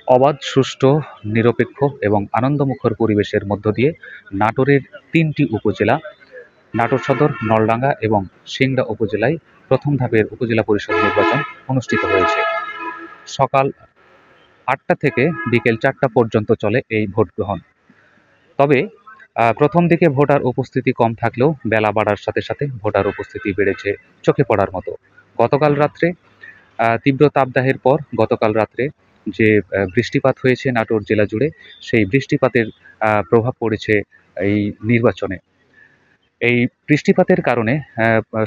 অবাধ, সুষ্ঠু, নিরপেক্ষ এবং আনন্দমুখর পরিবেশের মধ্য দিয়ে নাটোরের ৩টি উপজেলা নাটোর সদর, নলডাঙ্গা এবং সিংড়া উপজেলায় প্রথম ধাপের উপজেলা পরিষদ নির্বাচন অনুষ্ঠিত হয়েছে। সকাল ৮টা থেকে বিকেল ৪টা পর্যন্ত চলে এই ভোট গ্রহণ। তবে প্রথম দিকে ভোটার উপস্থিতি কম থাকলেও বেলা বাড়ার সাথে সাথে ভোটার উপস্থিতি বেড়েছে চোখে পড়ার মতো। গতকাল রাত্রে তীব্র তাপদাহের পর গতকাল রাত্রে যে বৃষ্টিপাত হয়েছে নাটোর জেলা জুড়ে, সেই বৃষ্টিপাতের প্রভাব পড়েছে এই নির্বাচনে। এই বৃষ্টিপাতের কারণে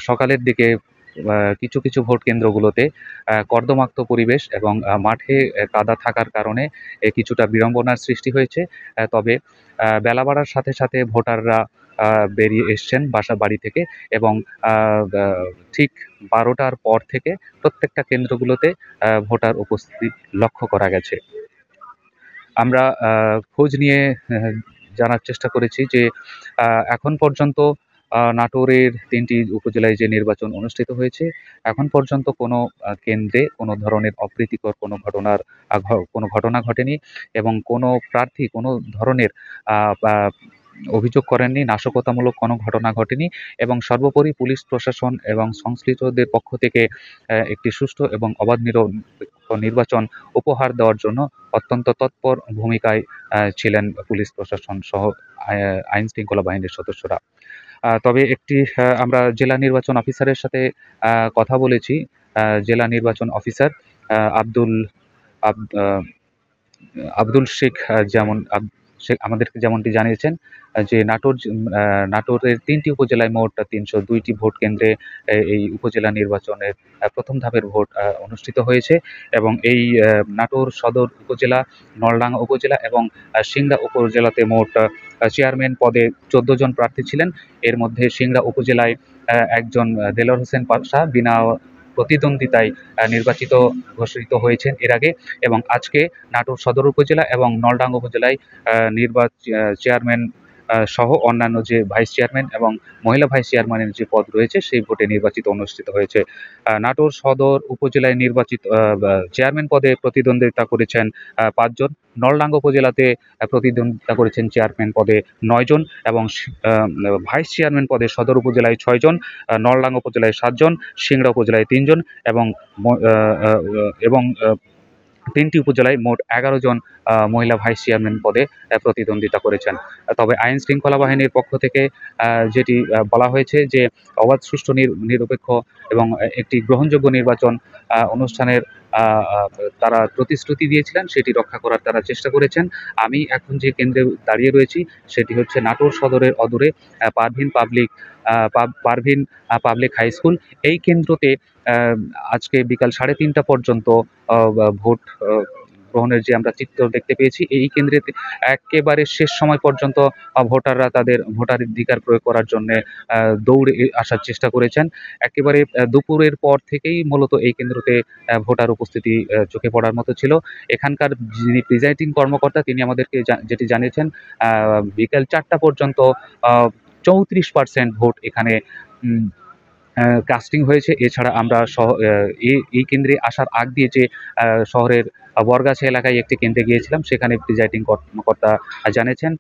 সকালের দিকে কিছু কিছু ভোট কেন্দ্রগুলোতে কর্দমাক্ত পরিবেশ এবং মাঠে কাদা থাকার কারণে কিছুটা বিড়ম্বনার সৃষ্টি হয়েছে। তবে বেলা বাড়ার সাথে সাথে ভোটাররা বেরিয়ে এসছেন বাসা বাড়ি থেকে এবং ঠিক ১২টার পর থেকে প্রত্যেকটা কেন্দ্রগুলোতে ভোটার উপস্থিতি লক্ষ্য করা গেছে। আমরা খোঁজ নিয়ে জানার চেষ্টা করেছি যে এখন পর্যন্ত নাটোরের ৩টি উপজেলায় যে নির্বাচন অনুষ্ঠিত হয়েছে, এখন পর্যন্ত কোনো কেন্দ্রে কোনো ধরনের অপ্রীতিকর কোনো ঘটনা ঘটেনি এবং কোনো প্রার্থী কোনো ধরনের বা অভিযোগ করেননি, নাশকতামূলক কোনো ঘটনা ঘটেনি এবং সর্বোপরি পুলিশ প্রশাসন এবং সংশ্লিষ্টদের পক্ষ থেকে একটি সুষ্ঠু এবং অবাধ নির্বাচন উপহার দেওয়ার জন্য অত্যন্ত তৎপর ভূমিকায় ছিলেন পুলিশ প্রশাসন সহ আইন শৃঙ্খলা বাহিনীর সদস্যরা। তবে আমরা জেলা নির্বাচন অফিসারের সাথে কথা বলেছি। জেলা নির্বাচন অফিসার আব্দুল আব- আহ, আব্দুল শেখ সে আমাদেরকে যেমনটি জানিয়েছেন যে নাটোরের ৩টি উপজেলায় মোট ৩০২টি ভোট কেন্দ্রে এই উপজেলা নির্বাচনের প্রথম ধাপের ভোট অনুষ্ঠিত হয়েছে এবং এই নাটোর সদর উপজেলা, নলডাঙ্গা উপজেলা এবং সিংড়া উপজেলাতে মোট চেয়ারম্যান পদে ১৪ জন প্রার্থী ছিলেন। এর মধ্যে সিংড়া উপজেলায় একজন দেলোয়ার হোসেন পাশা বিনা প্রতিদ্বন্দ্বিতায় নির্বাচিত ঘোষিত হয়েছেন এর আগে এবং আজকে নাটোর সদর উপজেলা এবং নলডাঙ্গা উপজেলায় চেয়ারম্যান সহ অন্যান্য যে ভাইস চেয়ারম্যান এবং মহিলা ভাইস চেয়ারম্যানের যে পদ রয়েছে সেই ভোটে অনুষ্ঠিত হয়েছে। নাটোর সদর উপজেলায় নির্বাচিত চেয়ারম্যান পদে প্রতিদ্বন্দ্বিতা করেছেন ৫ জন, নলডাঙ্গা উপজেলাতে প্রতিদ্বন্দ্বিতা করেছেন চেয়ারম্যান পদে ৯ জন এবং ভাইস চেয়ারম্যান পদে সদর উপজেলায় ৬ জন, নলডাঙ্গা উপজেলায় ৭ জন, সিংড়া উপজেলায় ৩ জন এবং এবং ৩টি উপজেলায় মোট ১১ জন মহিলা ভাইস চেয়ারম্যান পদে প্রতিদ্বন্দ্বিতা করেছেন। তবে আইন শৃঙ্খলা বাহিনীর পক্ষ থেকে যেটি বলা হয়েছে যে অবাধ, সুষ্ঠু, নিরপেক্ষ এবং একটি গ্রহণযোগ্য নির্বাচন অনুষ্ঠানের তারা প্রতিশ্রুতি দিয়েছিলেন, সেটি রক্ষা করার তারা চেষ্টা করেছেন। আমি এখন যে কেন্দ্রে দাঁড়িয়ে রয়েছি সেটি হচ্ছে নাটোর সদরের অদূরে পারভিন পাবলিক হাই স্কুল। এই কেন্দ্রতে আজকে বিকাল ৩:৩০ পর্যন্ত ভোট গ্রহণের যে আমরা চিত্র দেখতে পেয়েছি, এই কেন্দ্রে একেবারে শেষ সময় পর্যন্ত ভোটাররা তাদের ভোটাধিকার প্রয়োগ করার জন্য দৌড়ে আসার চেষ্টা করেছেন। একেবারে দুপুরের পর থেকেই মূলত এই কেন্দ্রতে ভোটার উপস্থিতি চোখে পড়ার মতো ছিল। এখানকার যিনি প্রিজাইডিং কর্মকর্তা তিনি আমাদেরকে যেটি জানিয়েছেন, বিকেল ৪টা পর্যন্ত ৩৪% ভোট এখানে কাস্টিং হয়েছে। এছাড়া আমরা এই কেন্দ্রে আসার আগ দিয়ে যে শহরের বরগাছা এলাকায় একটি কেন্দ্রে গিয়েছিলাম, সেখানে প্রিজাইডিং কর্মকর্তা জানিয়েছেন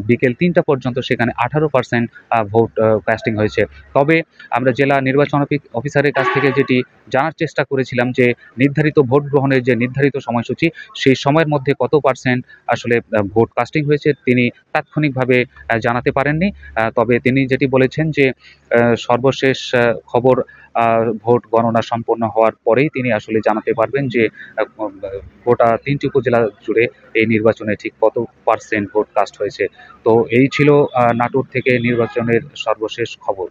বিকেল ৩টা পর্যন্ত সেখানে 18% ভোট কাস্টিং হয়েছে। তবে আমরা জেলা নির্বাচন অফিসারের কাছ থেকে যেটি জানার চেষ্টা করেছিলাম যে নির্ধারিত ভোট গ্রহণের যে নির্ধারিত সময়সূচি, সেই সময়ের মধ্যে কত পার্সেন্ট আসলে ভোট কাস্টিং হয়েছে তিনি তাৎক্ষণিকভাবে জানাতে পারেননি। তবে তিনি যেটি বলেছেন যে সর্বশেষ খবর ভোট গণনা সম্পন্ন হওয়ার পরেই তিনি আসলে জানাতে পারবেন যে গোটা ৩টি উপজেলা জুড়ে এই নির্বাচনে ঠিক কত পার্সেন্ট ভোট কাস্ট হয়েছে। তো এই ছিল নাটোর থেকে নির্বাচনের সর্বশেষ খবর।